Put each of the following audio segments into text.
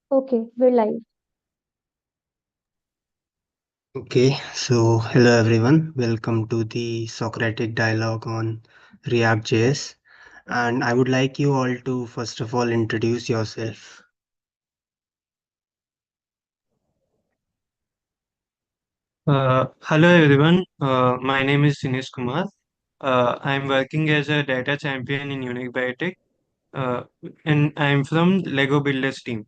Okay, we're live. Okay, so hello everyone. Welcome to the Socratic dialogue on ReactJS. And I would like you all to first of all introduce yourself. Hello everyone, my name is Sinesh Kumar. I'm working as a data champion in Unique Biotech, uh, and I'm from Lego Builders team.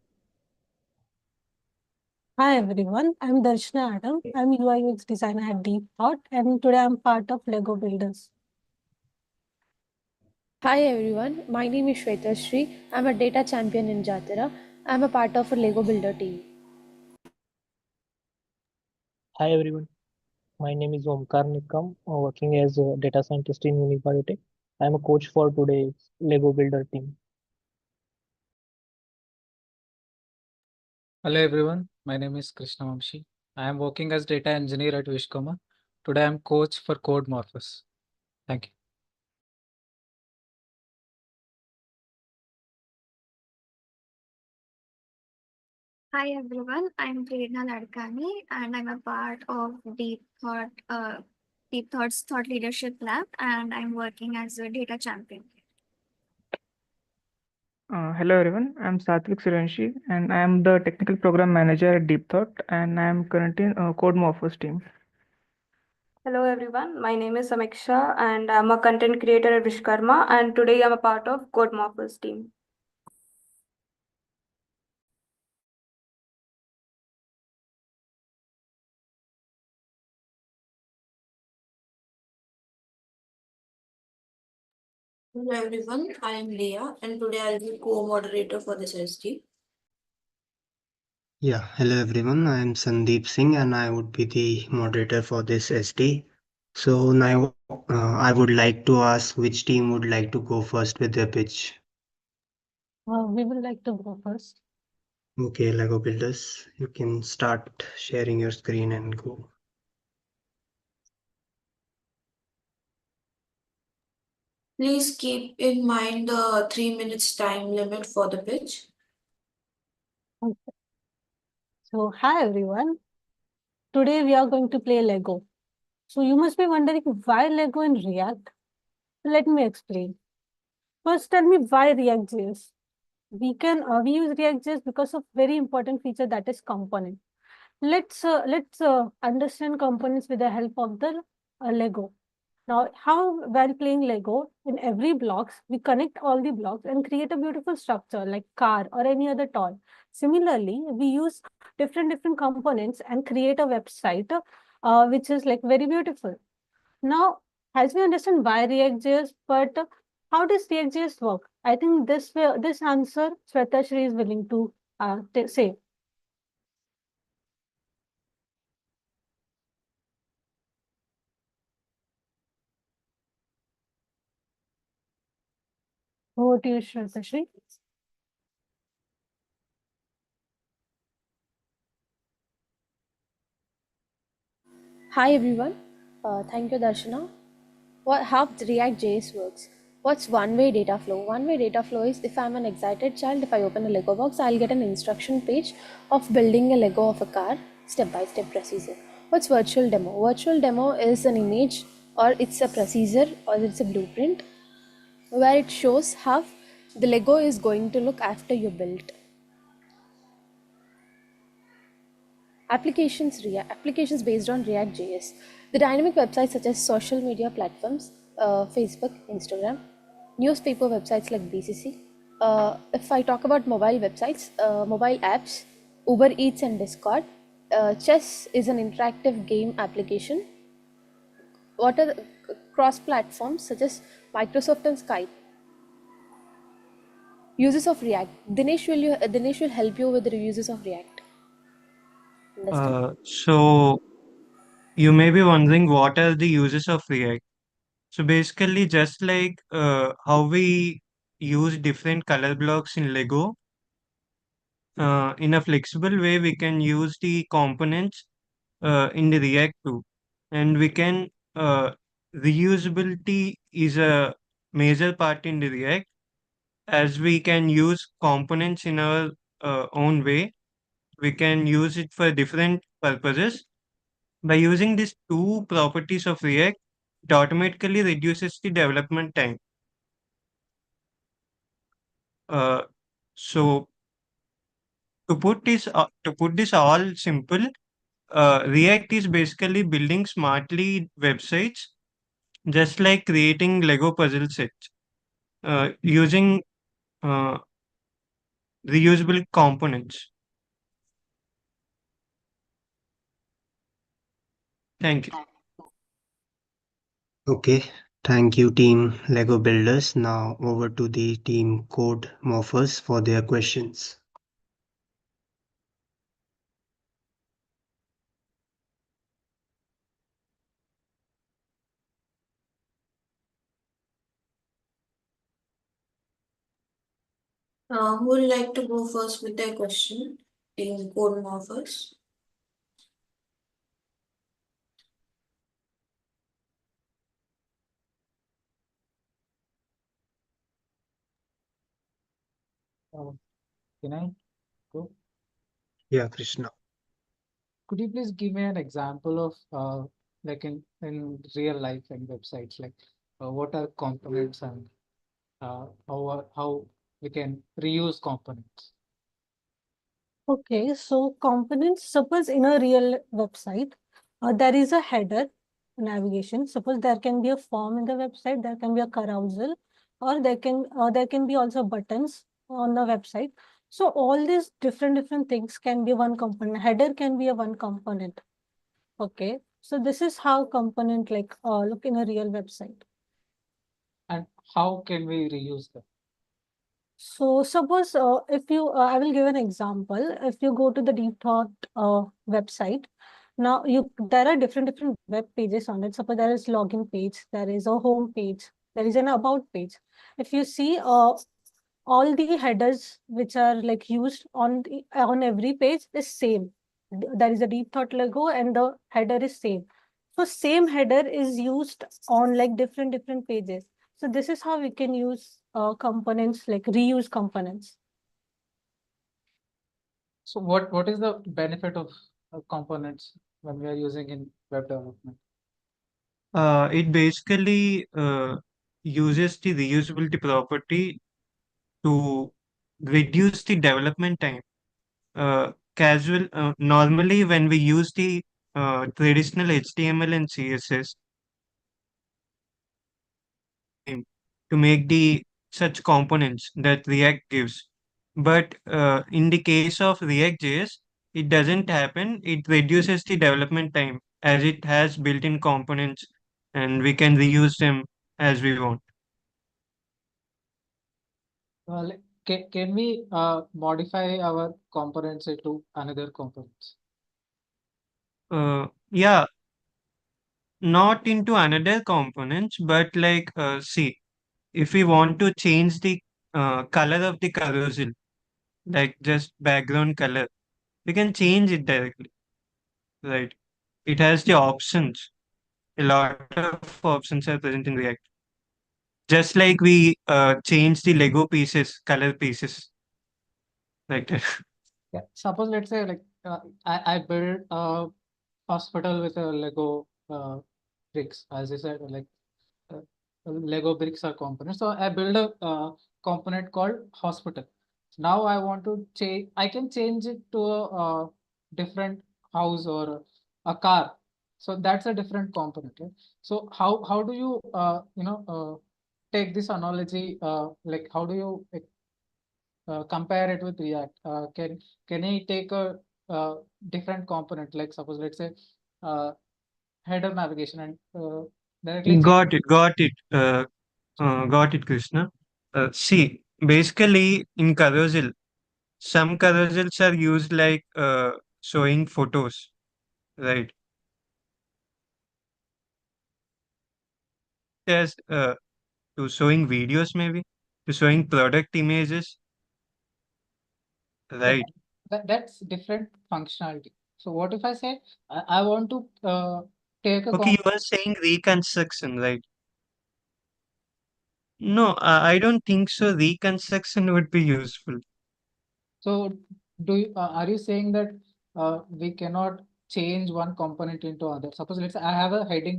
Hi everyone, I'm Darshana Adam. I'm UI UX designer at Deep Thought, and today I'm part of Lego Builders. Hi everyone, my name is Shweta Shri. I'm a data champion in Jatira. I'm a part of a Lego Builder team. Hi everyone, my name is Omkar Nikam, working as a data scientist in Unibiotech. I'm a coach for today's Lego Builder team. Hello everyone, my name is Krishna Vamshi. I am working as data engineer at Vishkoma. Today I am coach for Code Morphos. Thank you. Hi everyone, I'm Prerna Ladkani and I'm a part of Deep Thought's Thought Leadership Lab and I'm working as a data champion. Hello everyone, I'm Satvik Suranshi and I am the technical program manager at Deep Thought and I am currently in Code Morphos team. Hello everyone, my name is Samiksha and I'm a content creator at Vishkarma and today I'm a part of Code Morphos team. Hello everyone, I am Leah and today I'll be co-moderator for this SD. Yeah, hello everyone. I am Sandeep Singh and I would be the moderator for this SD. So now I would like to ask which team would like to go first with their pitch. We would like to go first. Okay, Lego Builders, you can start sharing your screen and go. Please keep in mind the 3 minutes time limit for the pitch. Okay. So, hi everyone. Today we are going to play Lego. So, you must be wondering why Lego in React? Let me explain. First, tell me why React.js. We use React.js because of very important feature that is component. Let's understand components with the help of the Lego. Now, how while playing Lego, in every blocks, we connect all the blocks and create a beautiful structure like car or any other toy. Similarly, we use different components and create a website, which is like very beautiful. Now, as we understand why React.js, but how does React.js work? I think this answer Shweta Shri is willing to say. Over to you, Shweta Shri. Hi everyone, thank you Darshana. How React.js works? What's one-way data flow? One-way data flow is if I'm an excited child, if I open a Lego box, I'll get an instruction page of building a Lego of a car, step-by-step procedure. What's virtual demo? Virtual demo is an image or it's a procedure or it's a blueprint where it shows how the Lego is going to look after you built. Applications based on React.js. The dynamic websites such as social media platforms, Facebook, Instagram, newspaper websites like BCC. If I talk about mobile websites, mobile apps, Uber Eats and Discord. Chess is an interactive game application. What are the cross platforms such as Microsoft and Skype? Uses of React. Dinesh will help you with the uses of React. Understand? So you may be wondering what are the uses of React. So basically, just like how we use different color blocks in Lego, in a flexible way, we can use the components in the React too, and we can reusability is a major part in the React as we can use components in our own way. We can use it for different purposes. By using these two properties of React, it automatically reduces the development time. Uh, so to put this all simple, React is basically building smartly websites, just like creating Lego puzzle sets, using uh, reusable components. Thank you. Okay, thank you, team Lego Builders. Now over to the team Code Morphers for their questions. Who would like to go first with their question? Team Code Morphers. Can I go? Yeah, Krishna. Could you please give me an example of like in real life and websites, like what are components and how we can reuse components? Okay, so components, suppose in a real website, there is a header navigation. Suppose there can be a form in the website, there can be a carousel, or there can be also buttons on the website. So all these different things can be one component. Header can be a one component. Okay, so this is how component like look in a real website. And how can we reuse them? So suppose if you, I will give an example. If you go to the Deep Thought website, now there are different web pages on it. Suppose there is login page, there is a home page, there is an about page. If you see all the headers which are like used on every page is same. There is a Deep Thought logo and the header is same. So same header is used on like different pages. So this is how we can use components, like reuse components. So what is the benefit of components when we are using in web development? It basically uses the reusability property to reduce the development time. Normally when we use the traditional HTML and CSS to make the such components that React gives. But in the case of React.js, it doesn't happen. It reduces the development time as it has built-in components and we can reuse them as we want. Can we modify our components into another components? Yeah, not into another components, but like see, if we want to change the color of the carousel, like just background color, we can change it directly, right? It has the options. A lot of options are present in React. Just like we change the Lego pieces, color pieces, like that. Yeah. Suppose let's say like I build a hospital with a Lego bricks, as I said, like uh, Lego bricks are components. So I build a component called hospital. Now I want to change. I can change it to a different house or a car. So that's a different component. Right? So how do you take this analogy? Like how do you compare it with React? Can I take a different component? Like suppose let's say header navigation and directly change. Got it, Krishna. See, basically in carousel, some carousels are used like showing photos, right? As to showing videos, maybe to showing product images, Yeah, right? that's different functionality. So what if I say I want to take a Okay, you are saying reconstruction, right? No, I don't think so. Reconstruction would be useful. So are you saying that we cannot change one component into other? Suppose let's say I have a header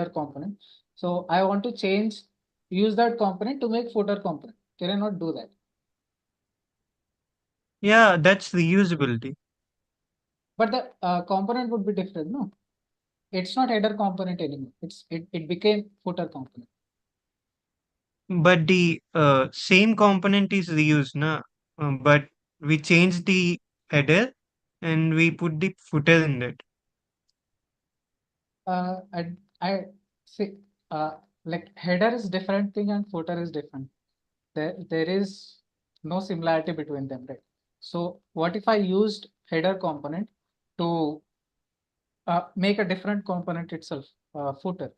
component. So I want to use that component to make footer component. Can I not do that? Yeah, that's reusability. But the component would be different, no? It's not header component anymore. It became footer component. But the same component is reused, na? But we change the header and we put the footer in it. I see. Like header is different thing and footer is different. There is no similarity between them, right? So what if I used header component to make a different component itself, footer?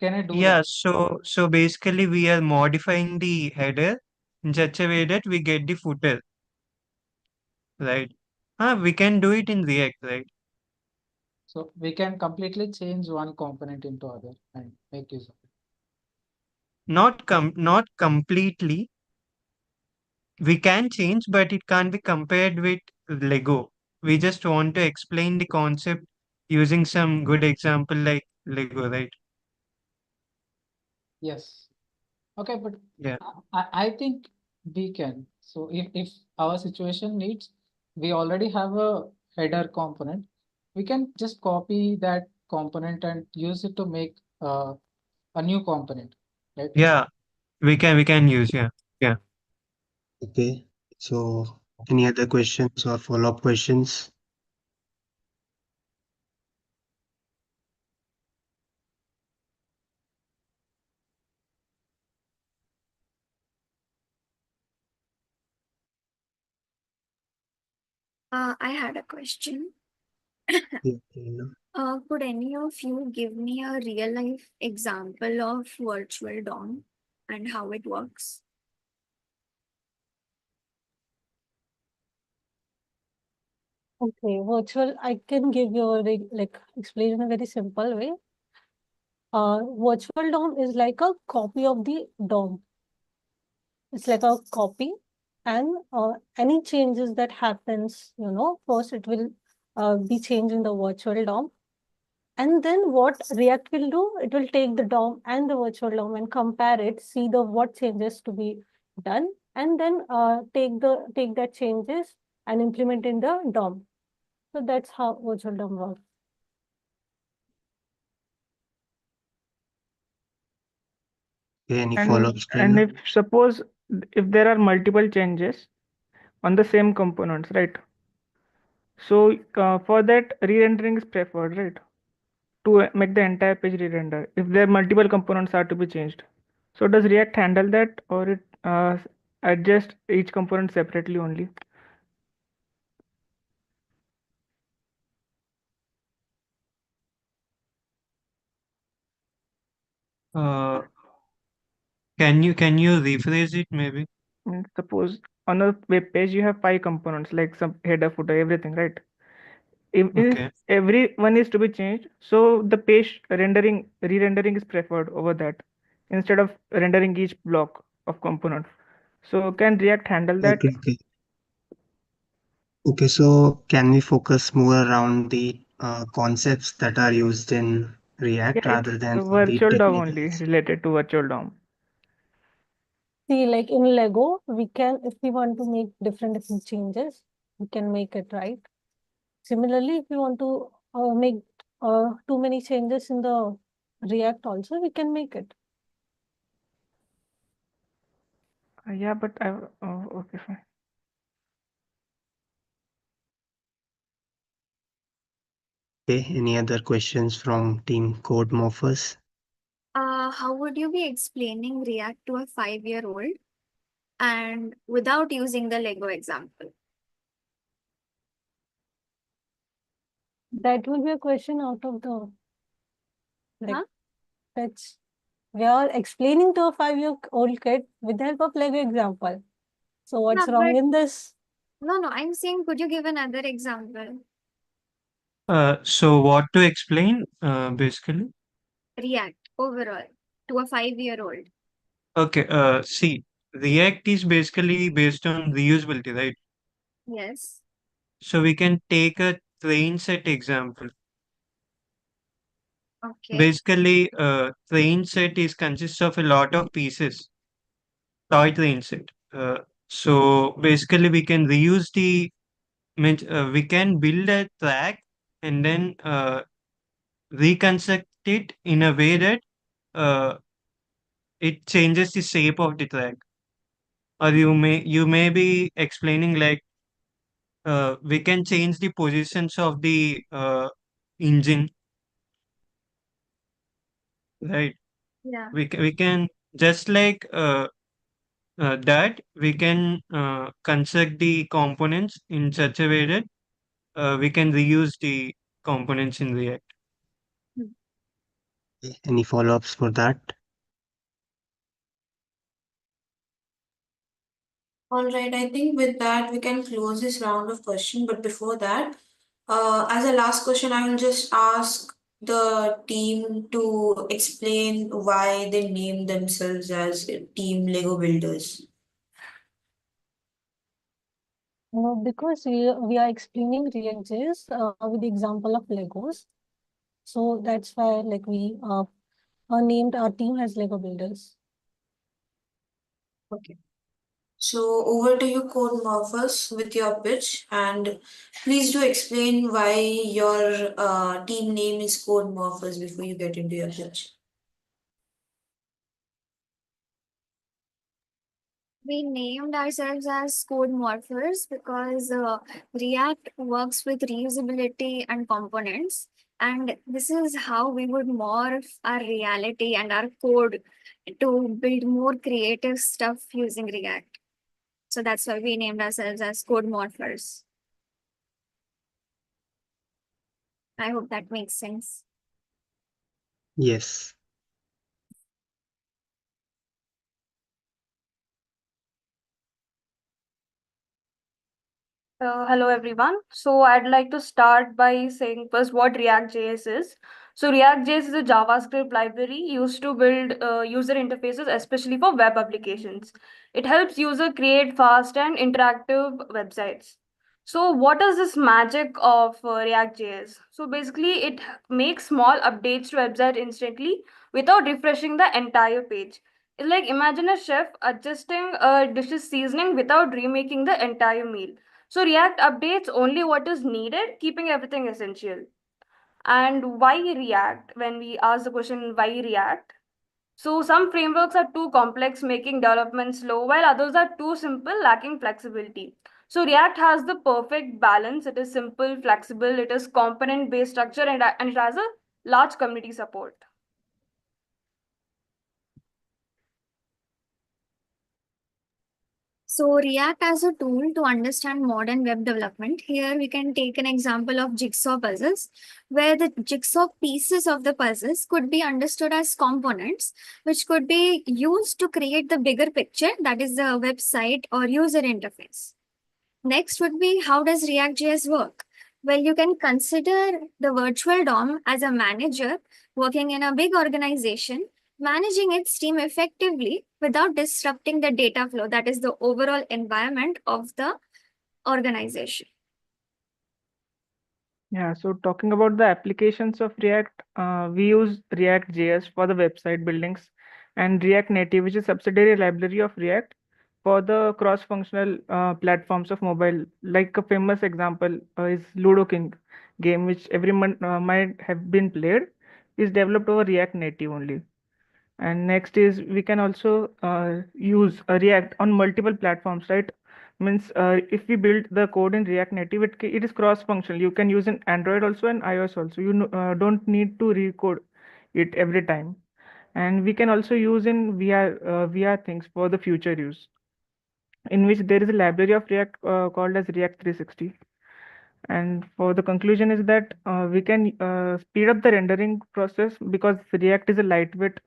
Can I do Yeah, that? so basically we are modifying the header in such a way that we get the footer, right? We can do it in React, right? So we can completely change one component into other and make use of it. Not completely. We can change, but it can't be compared with Lego. We just want to explain the concept using some good example like Lego, right? Yes. Okay, but Yeah. I think we can. So if our situation needs, we already have a header component. We can just copy that component and use it to make a new component, right? Yeah, we can use, yeah. Yeah. Okay. So, any other questions or follow-up questions? I had a question. Yeah, Prerna. Could any of you give me a real life example of virtual DOM and how it works? Okay, virtual, I can give you a like explain in a very simple way. Virtual DOM is like a copy of the DOM. It's like a copy, and any changes that happens, first it will be changed in the virtual DOM. And then what React will do, it will take the DOM and the virtual DOM and compare it, see the what changes to be done, and then take that changes and implement in the DOM. So that's how virtual DOM works. Okay, any And follow-ups, and Prerna? if suppose if there are multiple changes on the same components, right? So for that, re-rendering is preferred, right? To make the entire page re-render if there multiple components are to be changed. So does React handle that, or it adjust each component separately only? Uh, can you rephrase it maybe? Suppose on a web page you have 5 components like some header, footer, everything, right? If Okay. every one is to be changed, so the page re-rendering is preferred over that instead of rendering each block of component. So can React handle that? Okay, okay. Okay, so can we focus more around the concepts that are used in Yeah, React it's rather than the virtual DOM only technicals? related to virtual DOM. See, like in Lego, we can, if we want to make different changes, we can make it, right? Similarly, if we want to make too many changes in the React also, we can make it. Yeah, but I okay, fine. Okay, any other questions from Team Code Morphers? How would you be explaining React to a 5-year-old and without using the Lego example? That will be a question out of the like Huh? that's we are explaining to a 5-year-old kid with the help of Lego example. So Yeah, what's wrong but in this? no, I'm saying, could you give another example? So what to explain, basically? React overall to a 5-year-old. Okay, see, React is basically based on reusability, right? Yes. So we can take a train set example. Okay. Basically, train set is consists of a lot of pieces, toy train set. So basically, we can reuse we can build a track and then reconstruct it in a way that uh, it changes the shape of the track. Or you may be explaining like we can change the positions of the engine, right? Yeah. We can just like that we can construct the components in such a way that we can reuse the components in React. Hmm. Any follow-ups for that? All right, I think with that we can close this round of question. But before that, as a last question, I will just ask the team to explain why they named themselves as Team Lego Builders. Because we are explaining ReactJS with the example of Legos. So that's why like we named our team as Lego Builders. Okay. So over to you, Code Morphos, with your pitch, and please do explain why your team name is Code Morphos before you get into your pitch. We named ourselves as code morphers because React works with reusability and components. And this is how we would morph our reality and our code to build more creative stuff using React. So that's why we named ourselves as code morphers. I hope that makes sense. Yes. Hello everyone. So I'd like to start by saying first what ReactJS is. So ReactJS is a JavaScript library used to build user interfaces, especially for web applications. It helps user create fast and interactive websites. So what is this magic of ReactJS? So basically, it makes small updates to website instantly without refreshing the entire page. It's like imagine a chef adjusting a dish's seasoning without remaking the entire meal. So React updates only what is needed, keeping everything essential. And why React? When we ask the question, why React? So some frameworks are too complex, making development slow, while others are too simple, lacking flexibility. So React has the perfect balance. It is simple, flexible, it is component-based structure, and it has a large community support. So React as a tool to understand modern web development. Here we can take an example of jigsaw puzzles, where the jigsaw pieces of the puzzles could be understood as components, which could be used to create the bigger picture, that is the website or user interface. Next would be, how does React.js work? Well, you can consider the virtual DOM as a manager working in a big organization, managing its team effectively without disrupting the data flow, that is the overall environment of the organization. Yeah, so talking about the applications of React, we use React.js for the website buildings and React Native, which is a subsidiary library of React for the cross-functional platforms of mobile. Like a famous example is Ludo King game, which everyone might have been played, is developed over React Native only. And next is we can also use React on multiple platforms, right? Means if we build the code in React Native, it is cross-functional. You can use in Android also and iOS also. Don't need to recode it every time. And we can also use in VR things for the future use, in which there is a library of React called as React 360. And for the conclusion is that we can speed up the rendering process because React is a lightweight,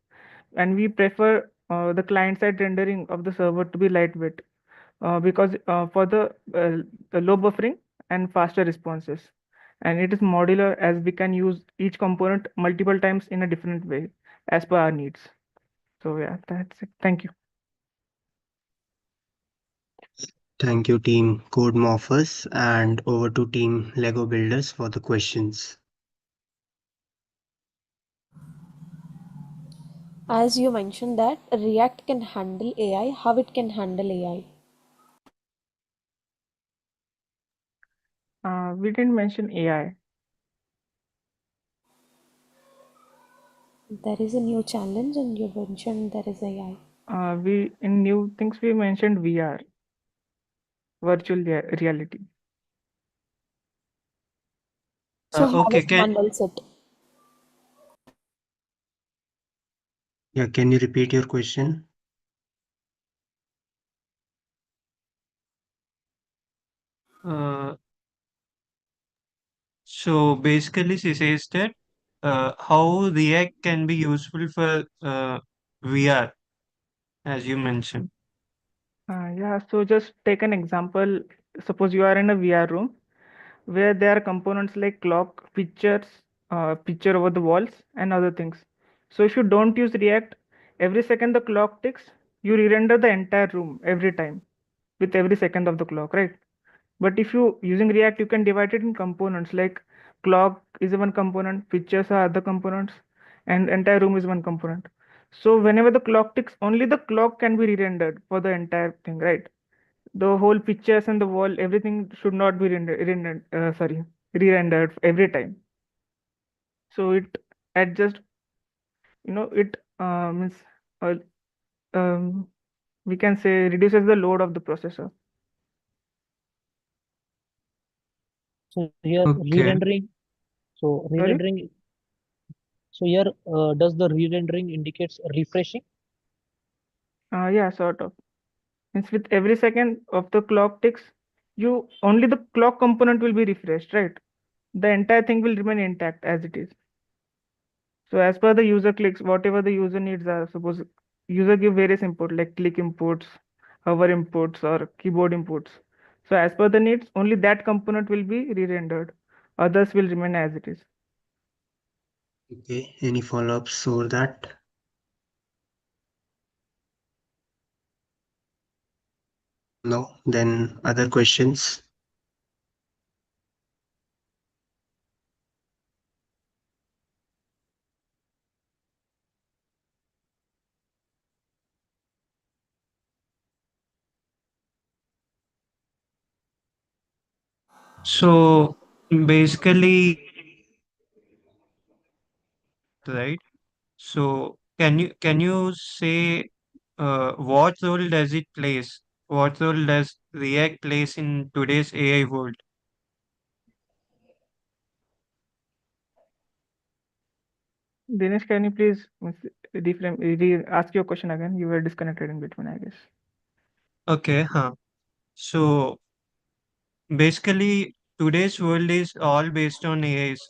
and we prefer the client-side rendering of the server to be lightweight because for the low buffering and faster responses. And it is modular as we can use each component multiple times in a different way as per our needs. So yeah, that's it. Thank you. Thank you, Team Code Morphers, and over to Team Lego Builders for the questions. As you mentioned that React can handle AI, how it can handle AI? We didn't mention AI. There is a new challenge and you mentioned there is AI. We in new things we mentioned VR, virtual reality. So how Okay, it handles it? Yeah, can you repeat your question? uh, so basically she says that how React can be useful for VR, as you mentioned. Yeah, so just take an example. Suppose you are in a VR room where there are components like clock, pictures, picture over the walls, and other things. So if you don't use React, every second the clock ticks, you re-render the entire room every time with every second of the clock, right? But if you using React, you can divide it in components like clock is one component, pictures are other components, and entire room is one component. So whenever the clock ticks, only the clock can be re-rendered for the entire thing, right? The whole pictures and the wall, everything should not be re-rendered every time. So it adjusts, it means uh, um, we can say reduces the load of the processor. So here Okay. re-rendering. So Sorry? re-rendering. So here does the re-rendering indicates refreshing? Yeah, sort of. Means with every second of the clock ticks, you only the clock component will be refreshed, right? The entire thing will remain intact as it is. So as per the user clicks, whatever the user needs are, suppose user give various input like click inputs, hover inputs, or keyboard inputs. So as per the needs, only that component will be re-rendered. Others will remain as it is. Okay, any follow-ups over that? No, then other questions? So basically, right? So can you say what role does it plays? What role does React plays in today's AI world? Dinesh, can you please ask your question again? You were disconnected in between, I guess. Okay, huh. So basically, today's world is all based on AIs.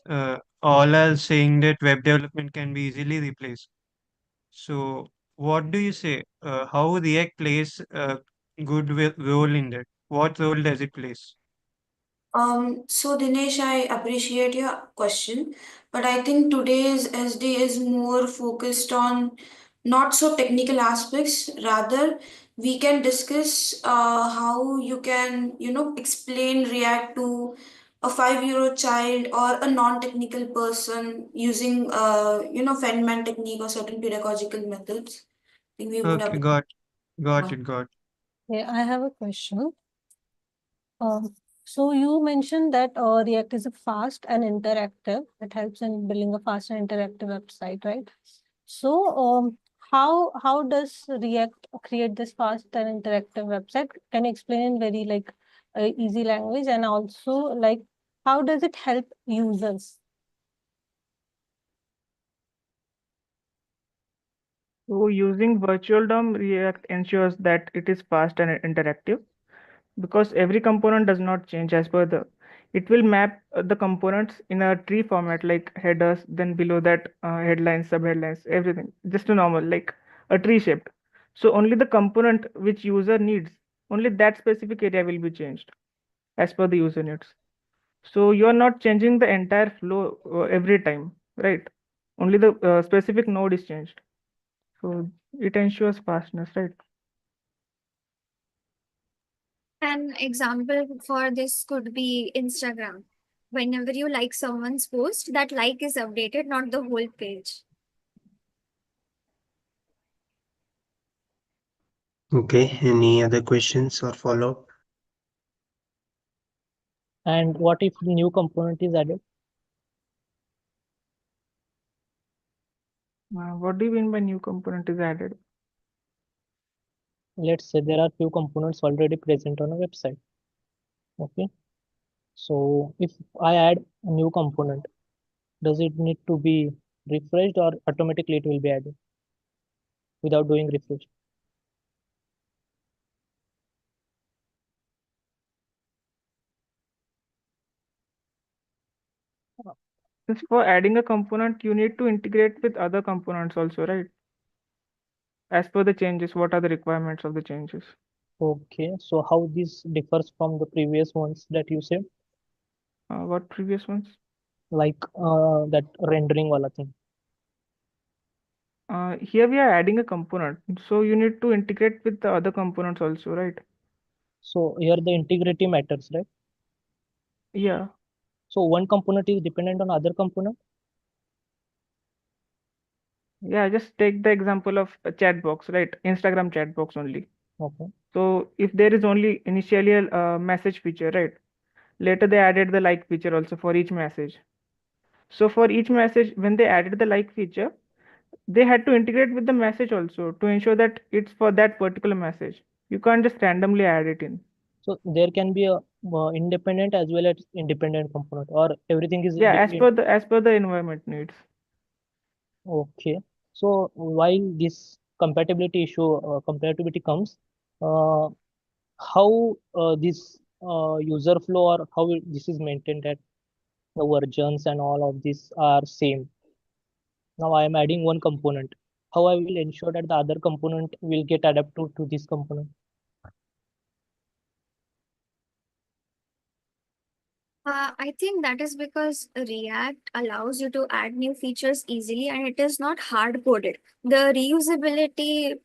All are saying that web development can be easily replaced. So, what do you say? How React plays a good role in that? What role does it plays? So Dinesh, I appreciate your question, but I think today's SD is more focused on not so technical aspects. Rather, we can discuss how you can, explain React to a 5-year-old child or a non-technical person using, Feynman technique or certain pedagogical methods. I think we would Okay, have. got it, got. Okay, I have a question. So you mentioned that React is a fast and interactive. It helps in building a fast and interactive website, right? So how does React create this fast and interactive website? Can you explain in very easy language, and also like how does it help users? So using virtual DOM, React ensures that it is fast and interactive because every component does not change as per the. It will map the components in a tree format like headers, then below that headlines, subheadlines, everything. Just a normal like a tree shaped. So only the component which user needs, only that specific area will be changed as per the user needs. So you are not changing the entire flow every time, right? Only the specific node is changed. So it ensures fastness, right? An example for this could be Instagram. Whenever you like someone's post, that like is updated, not the whole page. Okay, any other questions or follow-up? And what if new component is added? What do you mean by new component is added? Let's say there are few components already present on a website. Okay. So if I add a new component, does it need to be refreshed or automatically it will be added without doing refresh? Since for adding a component, you need to integrate with other components also, right? As per the changes, what are the requirements of the changes? Okay. So how this differs from the previous ones that you said, What previous ones? like that rendering wala thing? Here we are adding a component, so you need to integrate with the other components also, right? So here the integrity matters, right? Yeah. So one component is dependent on other component. Yeah, just take the example of a chat box, right? Instagram chat box only. Okay. So if there is only initially a message feature, right? Later they added the like feature also for each message. So for each message, when they added the like feature, they had to integrate with the message also to ensure that it's for that particular message. You can't just randomly add it in. So there can be a independent as well as independent component, or everything is Yeah, as per the environment needs. okay. So while this compatibility comes, uh, how this user flow or how this is maintained that the versions and all of these are same. Now I am adding one component. How I will ensure that the other component will get adapted to this component? I think that is because React allows you to add new features easily and it is not hard coded. The reusability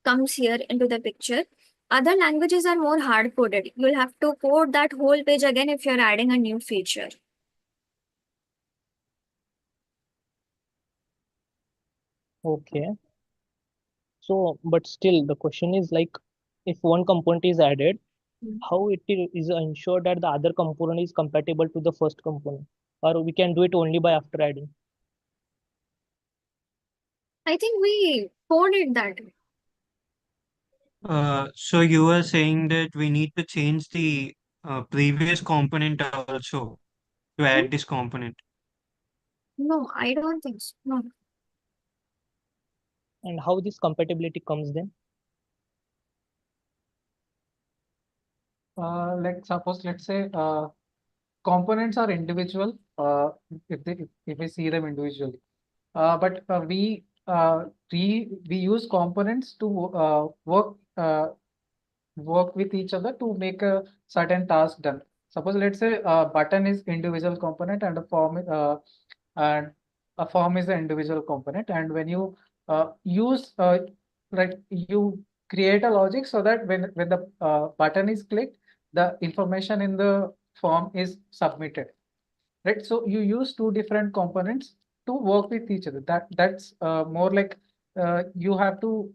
comes here into the picture. Other languages are more hard coded. You'll have to code that whole page again if you're adding a new feature. Okay. So, but still the question is like, if one component is added, how is ensured that the other component is compatible to the first component, or we can do it only by after adding? I think we coded that. So you were saying that we need to change the previous component also to Hmm? add this component. No, I don't think so. No. And how this compatibility comes then? Like suppose let's say components are individual if we see them individually. But we use components to work with each other to make a certain task done. Suppose let's say a button is individual component and and a form is an individual component. And when you use like you create a logic so that when the button is clicked, the information in the form is submitted. Right. So you use two different components to work with each other. That's more like you have to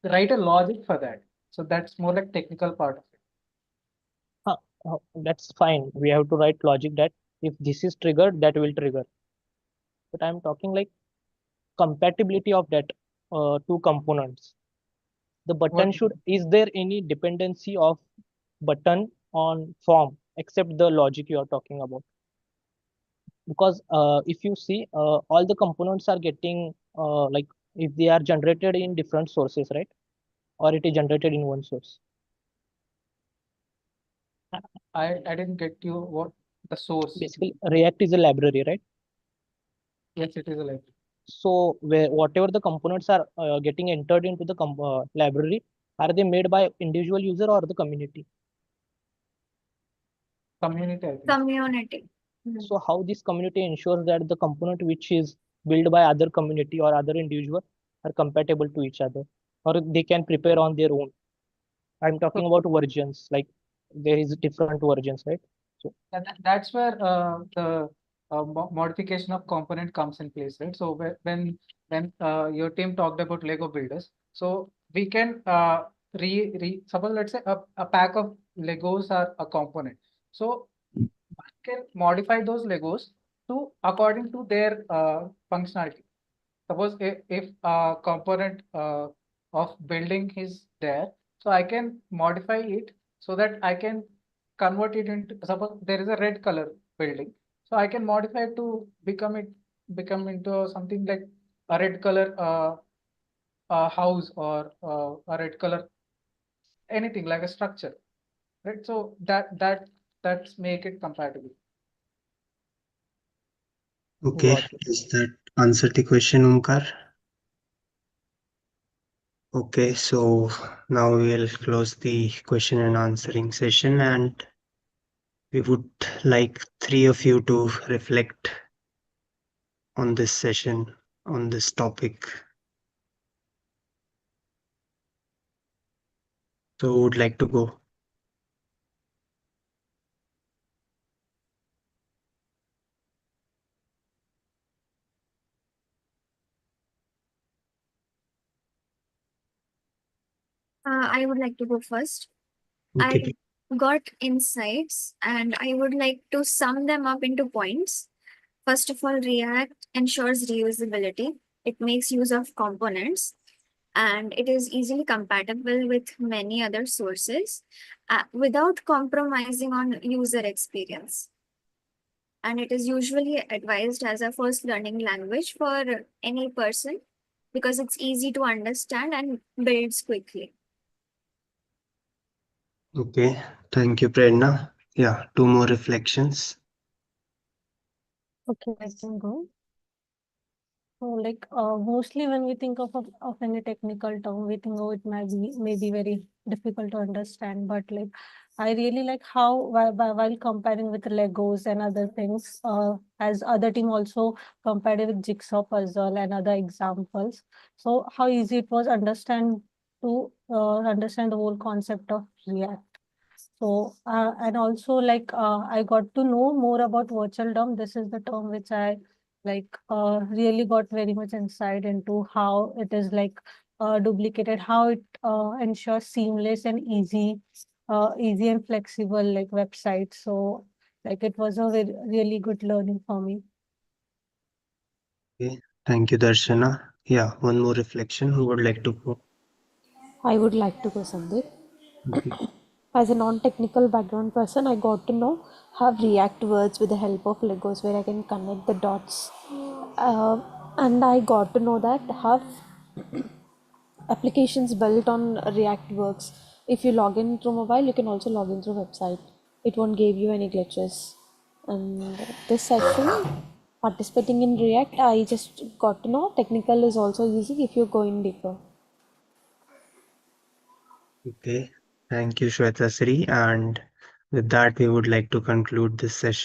write a logic for that. So that's more like technical part of it. That's fine. We have to write logic that if this is triggered, that will trigger. But I'm talking like compatibility of that two components. The button What should, is there any dependency of button on form except the logic you are talking about? Because if you see all the components are getting like if they are generated in different sources, right? Or it is generated in one source. I didn't get you what the source. Basically, React is a library, right? Yes, it is a library. So where whatever the components are getting entered into the library, are they made by individual user or the community? Community, I think. Community. So how this community ensures that the component which is built by other community or other individual are compatible to each other, or they can prepare on their own? I'm talking about versions, like there is different versions, right? So That's where the modification of component comes in place, right? So when your team talked about Lego builders, so we can suppose let's say a pack of Legos are a component. So I can modify those Legos to according to their functionality. Suppose if a component of building is there, so I can modify it so that I can convert it into, suppose there is a red color building, so I can modify it to become into something like a red color house, or a red color anything like a structure, right? So that's make it compatible. Okay, got it. does that answer the question, Omkar? Okay, so now we'll close the question and answering session, and we would like three of you to reflect on this session, on this topic. So, who would like to go? I would like to go first. Okay, I got insights and I would like to sum them up into points. First of all, React ensures reusability. It makes use of components and it is easily compatible with many other sources without compromising on user experience. And it is usually advised as a first learning language for any person because it's easy to understand and builds quickly. okay. Thank you, Prerna. Yeah, two more reflections. Okay, I can go. So, like, mostly when we think of any technical term, we think, oh, it may be very difficult to understand. But like, I really like how while comparing with Legos and other things, as other team also compared it with jigsaw puzzle and other examples. So how easy it was understand the whole concept of React. So, and also like I got to know more about virtual DOM. This is the term which I like really got very much insight into how it is like duplicated, how it ensures seamless and easy and flexible like website. So like it was a really good learning for me. Okay, thank you, Darshana. Yeah, one more reflection. Who would like to go? I would like to go, Sandeep. Okay. As a non-technical background person, I got to know how React works with the help of Legos, where I can connect the dots. Uh, and I got to know that how applications built on React works. If you log in through mobile, you can also log in through website. It won't give you any glitches. And this session, participating in React, I just got to know technical is also easy if you go in deeper. Okay, thank you, Shweta Sri. And with that, we would like to conclude this session.